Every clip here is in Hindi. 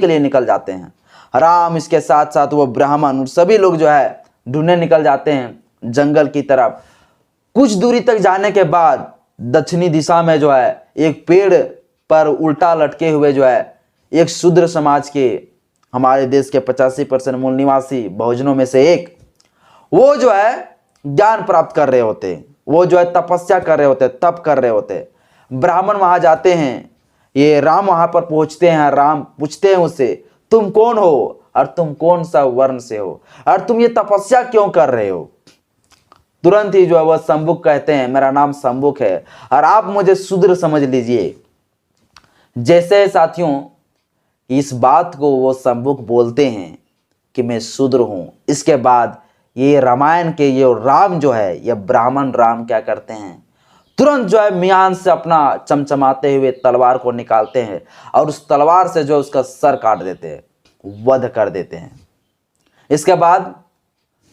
के लिए निकल जाते हैं। राम इसके साथ साथ वो ब्राह्मण और सभी लोग जो है ढूंढने निकल जाते हैं जंगल की तरफ। कुछ दूरी तक जाने के बाद दक्षिणी दिशा में जो है एक पेड़ पर उल्टा लटके हुए जो है एक शूद्र समाज के, हमारे देश के 85% मूल निवासी बहुजनों में से एक, वो जो है ज्ञान प्राप्त कर रहे होते, वो जो है तपस्या कर रहे होते, तप कर रहे होते। ब्राह्मण वहां जाते हैं, ये राम वहां पर पहुंचते हैं। राम पूछते हैं उससे, तुम कौन हो और तुम कौन सा वर्ण से हो और तुम ये तपस्या क्यों कर रहे हो? तुरंत ही जो है वह शंभुक कहते हैं, मेरा नाम शंभुक है और आप मुझे शूद्र समझ लीजिए। जैसे साथियों इस बात को वो शंभुक बोलते हैं कि मैं शूद्र हूं, इसके बाद ये रामायण के ये राम जो है, ये ब्राह्मण राम क्या करते हैं, तुरंत जो है मियान से अपना चमचमाते हुए तलवार को निकालते हैं और उस तलवार से जो उसका सर काट देते हैं, वध कर देते हैं। इसके बाद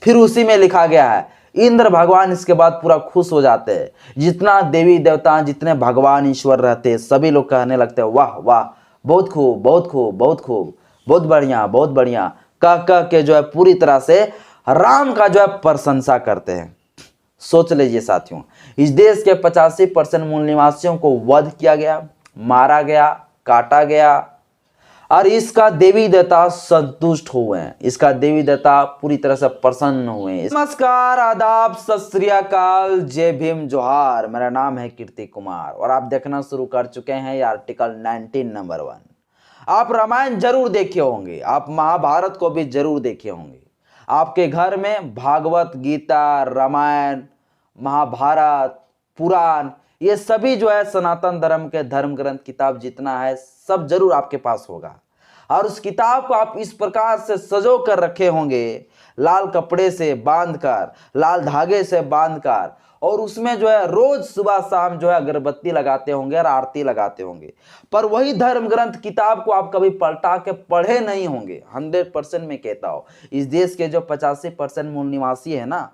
फिर उसी में लिखा गया है इंद्र भगवान इसके बाद पूरा खुश हो जाते हैं। जितना देवी देवता, जितने भगवान ईश्वर रहते हैं, सभी लोग कहने लगते हैं वाह वाह, बहुत खूब, बहुत खूब, बहुत खूब, बहुत बढ़िया, बहुत बढ़िया, कह के जो है पूरी तरह से राम का जो है प्रशंसा करते हैं। सोच लीजिए साथियों, इस देश के 85% मूल निवासियों को वध किया गया, मारा गया, काटा गया और इसका देवी देवता संतुष्ट हुए हैं, इसका देवी देवता पूरी तरह से प्रसन्न हुए हैं। नमस्कार, आदाब, सत श्री अकाल, जय भीम, जोहार। मेरा नाम है कीर्ति कुमार और आप देखना शुरू कर चुके हैं ये आर्टिकल 19 नंबर 1। आप रामायण जरूर देखे होंगे, आप महाभारत को भी जरूर देखे होंगे। आपके घर में भागवत, गीता, रामायण, महाभारत, पुराण, ये सभी जो है सनातन धर्म के धर्म ग्रंथ किताब जितना है सब जरूर आपके पास होगा। और उस किताब को आप इस प्रकार से सजो कर रखे होंगे, लाल कपड़े से बांधकर, लाल धागे से बांधकर, और उसमें जो है रोज सुबह शाम जो है अगरबत्ती लगाते होंगे और आरती लगाते होंगे। पर वही धर्म ग्रंथ किताब को आप कभी पलटा के पढ़े नहीं होंगे। 100% में कहता हूं, इस देश के जो 85% मूल निवासी है ना,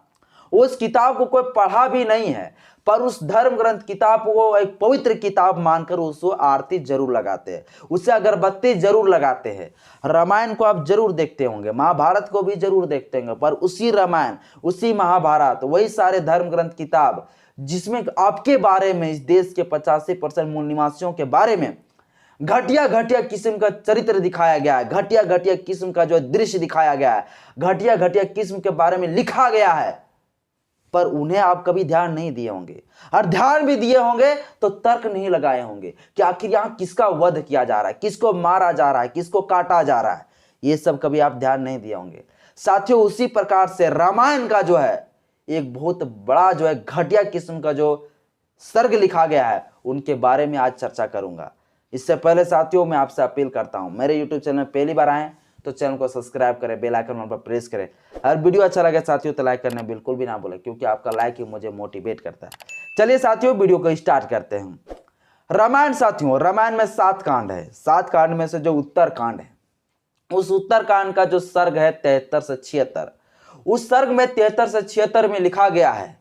उस किताब को कोई पढ़ा भी नहीं है, पर उस धर्म ग्रंथ किताब को एक पवित्र किताब मानकर उसको आरती जरूर लगाते हैं, उसे अगरबत्ती जरूर लगाते हैं। रामायण को आप जरूर देखते होंगे, महाभारत को भी जरूर देखते होंगे, पर उसी रामायण, उसी महाभारत, वही सारे धर्म ग्रंथ किताब जिसमें आपके बारे में, इस देश के 85% मूल निवासियों के बारे में घटिया घटिया किस्म का चरित्र दिखाया गया है, घटिया घटिया किस्म का जो दृश्य दिखाया गया है, घटिया घटिया किस्म के बारे में लिखा गया है, पर उन्हें आप कभी ध्यान नहीं दिए होंगे। और ध्यान भी दिए होंगे तो तर्क नहीं लगाए होंगे कि आखिर यहां किसका वध किया जा रहा है, किसको मारा जा रहा है, किसको काटा जा रहा है, ये सब कभी आप ध्यान नहीं दिए होंगे। साथियों उसी प्रकार से रामायण का जो है एक बहुत बड़ा जो है घटिया किस्म का जो सर्ग लिखा गया है, उनके बारे में आज चर्चा करूंगा। इससे पहले साथियों मैं आपसे अपील करता हूं, मेरे यूट्यूब चैनल में पहली बार आए तो चैनल को सब्सक्राइब करें, बेल आइकन पर प्रेस करें। अगर वीडियो अच्छा लगे साथियों तो लाइक करना बिल्कुल भी ना भूलें, क्योंकि आपका लाइक ही मुझे मोटिवेट करता है। चलिए साथियों वीडियो को स्टार्ट करते हैं। रामायण साथियों, रामायण में 7 कांड है। 7 कांड में से जो उत्तर कांड है, उस उत्तर कांड का जो सर्ग है 73 से 76, उस सर्ग में 73 से 76 में लिखा गया है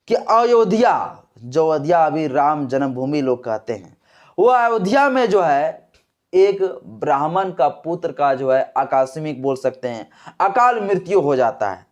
कि अयोध्या, जो अयोध्या अभी राम जन्मभूमि लोग कहते हैं, वो अयोध्या में जो है एक ब्राह्मण का पुत्र का जो है आकस्मिक बोल सकते हैं अकाल मृत्यु हो जाता है।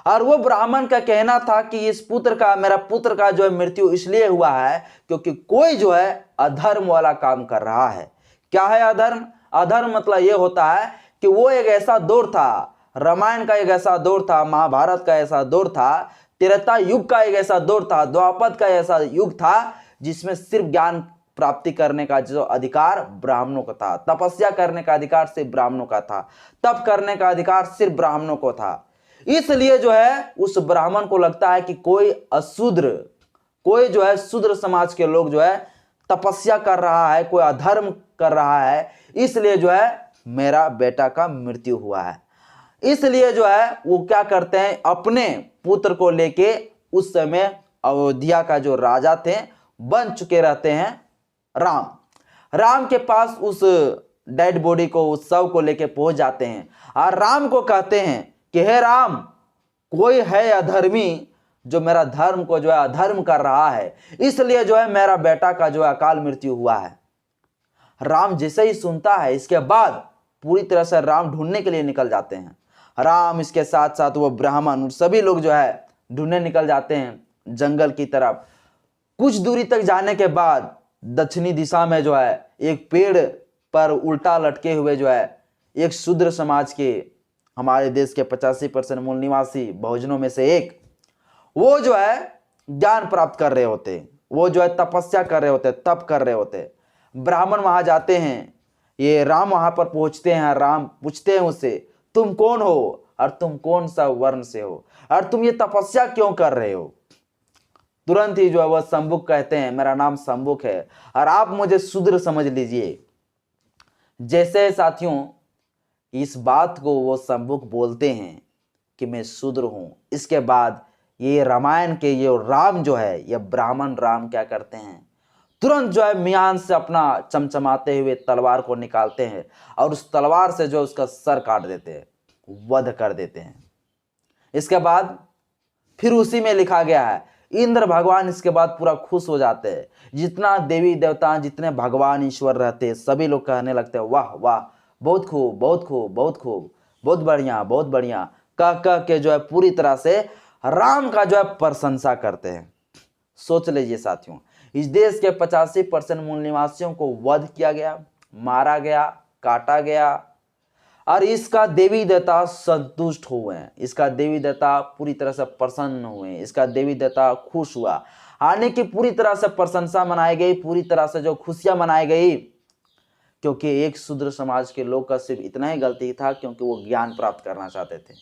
और वो ब्राह्मण का कहना था कि इस पुत्र का, मेरा पुत्र का जो है मृत्यु इसलिए हुआ है क्योंकि कोई जो है अधर्म वाला काम कर रहा है। क्या है अधर्म? अधर्म मतलब ये होता है कि वो एक ऐसा दौर था, रामायण का एक ऐसा दौर था, महाभारत का ऐसा दौर था, त्रेता युग का एक ऐसा दौर था, द्वापर का ऐसा युग था, जिसमें सिर्फ ज्ञान प्राप्ति करने का जो अधिकार ब्राह्मणों को था, तपस्या करने का अधिकार सिर्फ ब्राह्मणों का था, तप करने का अधिकार सिर्फ ब्राह्मणों को था। इसलिए जो है उस ब्राह्मण को लगता है कि कोई अशूद्र, कोई जो है शूद्र समाज के लोग जो है तपस्या कर रहा है, कोई अधर्म कर रहा है, इसलिए जो है मेरा बेटा का मृत्यु हुआ है। इसलिए जो है वो क्या करते हैं, अपने पुत्र को लेके, उस समय अयोध्या का जो राजा थे बन चुके रहते हैं राम के पास उस डेड बॉडी को, उस शव को लेके पहुंच जाते हैं और राम को कहते हैं कि हे राम, कोई है अधर्मी जो मेरा धर्म को जो है अधर्म कर रहा है, इसलिए जो है मेरा बेटा का जो है अकाल मृत्यु हुआ है। राम जैसे ही सुनता है, इसके बाद पूरी तरह से राम ढूंढने के लिए निकल जाते हैं। राम, इसके साथ साथ वो ब्राह्मण और सभी लोग जो है ढूंढने निकल जाते हैं जंगल की तरफ। कुछ दूरी तक जाने के बाद दक्षिणी दिशा में जो है एक पेड़ पर उल्टा लटके हुए जो है एक शूद्र समाज के, हमारे देश के 85% मूल निवासी बहुजनों में से एक, वो जो है ज्ञान प्राप्त कर रहे होते, वो जो है तपस्या कर रहे होते, तप कर रहे होते। ब्राह्मण वहां जाते हैं, ये राम वहां पर पहुंचते हैं। राम पूछते हैं उससे, तुम कौन हो और तुम कौन सा वर्ण से हो और तुम ये तपस्या क्यों कर रहे हो? तुरंत ही जो है वह शंभुक कहते हैं, मेरा नाम शंभुक है और आप मुझे शूद्र समझ लीजिए। जैसे साथियों इस बात को वो शंभुक बोलते हैं कि मैं शूद्र हूं, इसके बाद ये रामायण के ये राम जो है, ये ब्राह्मण राम क्या करते हैं, तुरंत जो है म्यान से अपना चमचमाते हुए तलवार को निकालते हैं और उस तलवार से जो उसका सर काट देते हैं, वध कर देते हैं। इसके बाद फिर उसी में लिखा गया है, इंद्र भगवान इसके बाद पूरा खुश हो जाते हैं। जितना देवी देवता, जितने भगवान ईश्वर रहते हैं, सभी लोग कहने लगते हैं, वाह वाह, बहुत खूब, बहुत खूब, बहुत खूब, बहुत बढ़िया, बहुत बढ़िया, कह के जो है पूरी तरह से राम का जो है प्रशंसा करते हैं। सोच लीजिए साथियों, इस देश के 85% मूल निवासियों को वध किया गया, मारा गया, काटा गया और इसका देवी देवता संतुष्ट हुए हैं, इसका देवी देवता पूरी तरह से प्रसन्न हुए, इसका देवी देवता खुश हुआ। आने की पूरी तरह से प्रशंसा मनाई गई, पूरी तरह से जो खुशियां मनाई गई, क्योंकि एक शूद्र समाज के लोग का सिर्फ इतना ही गलती था क्योंकि वो ज्ञान प्राप्त करना चाहते थे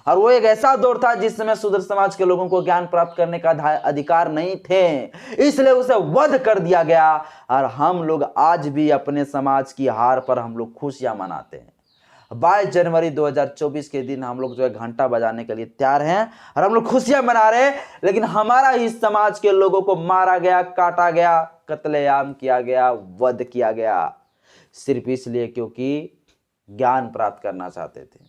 और वो एक ऐसा दौर था जिस समय शूद्र समाज के लोगों को ज्ञान प्राप्त करने का अधिकार नहीं थे, इसलिए उसे वध कर दिया गया। और हम लोग आज भी अपने समाज की हार पर हम लोग खुशियां मनाते हैं। 22 जनवरी 2024 के दिन हम लोग जो है घंटा बजाने के लिए तैयार हैं और हम लोग खुशियां मना रहे हैं, लेकिन हमारा ही समाज के लोगों को मारा गया, काटा गया, कत्लेआम किया गया, वध किया गया, सिर्फ इसलिए क्योंकि ज्ञान प्राप्त करना चाहते थे,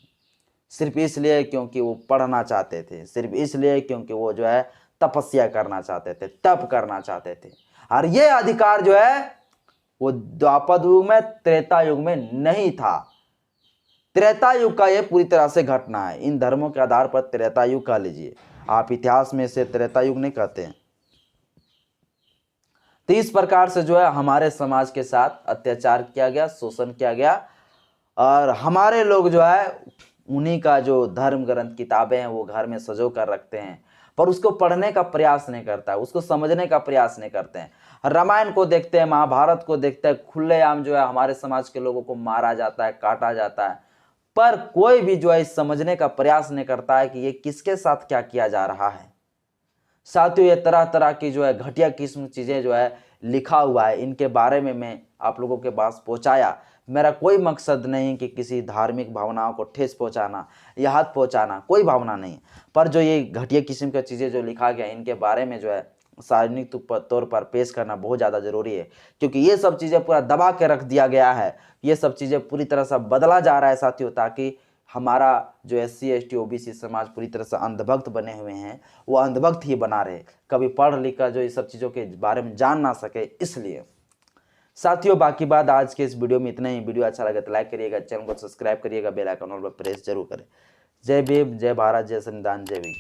सिर्फ इसलिए क्योंकि वो पढ़ना चाहते थे, सिर्फ इसलिए क्योंकि वो जो है तपस्या करना चाहते थे, तप करना चाहते थे। और ये अधिकार जो है वो द्वापर युग में, त्रेता युग में नहीं था। त्रेता युग का ये पूरी तरह से घटना है। इन धर्मों के आधार पर त्रेता युग कह लीजिए, आप इतिहास में से त्रेता युग नहीं कहते हैं। तो इस प्रकार से जो है हमारे समाज के साथ अत्याचार किया गया, शोषण किया गया और हमारे लोग जो है उन्हीं का जो धर्म ग्रंथ किताबें हैं वो घर में सजो कर रखते हैं, पर उसको पढ़ने का प्रयास नहीं करता है, उसको समझने का प्रयास नहीं करते हैं। रामायण को देखते हैं, महाभारत को देखते हैं, खुलेआम जो है हमारे समाज के लोगों को मारा जाता है, काटा जाता है, पर कोई भी जो है समझने का प्रयास नहीं करता है कि ये किसके साथ क्या किया जा रहा है। साथियों, ये तरह तरह की जो है घटिया किस्म चीज़ें जो है लिखा हुआ है, इनके बारे में मैं आप लोगों के पास पहुंचाया। मेरा कोई मकसद नहीं कि किसी धार्मिक भावनाओं को ठेस पहुंचाना या हाथ पहुंचाना, कोई भावना नहीं, पर जो ये घटिया किस्म की चीज़ें जो लिखा गया इनके बारे में जो है सार्वजनिक तौर पर पेश करना बहुत ज़्यादा ज़रूरी है, क्योंकि ये सब चीज़ें पूरा दबा के रख दिया गया है। ये सब चीज़ें पूरी तरह से बदला जा रहा है साथियों, ताकि हमारा जो SC ST OBC समाज पूरी तरह से अंधभक्त बने हुए हैं, वो अंधभक्त ही बना रहे, कभी पढ़ लिख कर जो इस सब चीज़ों के बारे में जान ना सके। इसलिए साथियों, बाकी बात आज के इस वीडियो में इतना ही। वीडियो अच्छा लगे तो लाइक करिएगा, चैनल को सब्सक्राइब करिएगा, बेल आइकन पर प्रेस जरूर करें। जय भीम, जय भारत, जय संविधान, जय विज्ञान।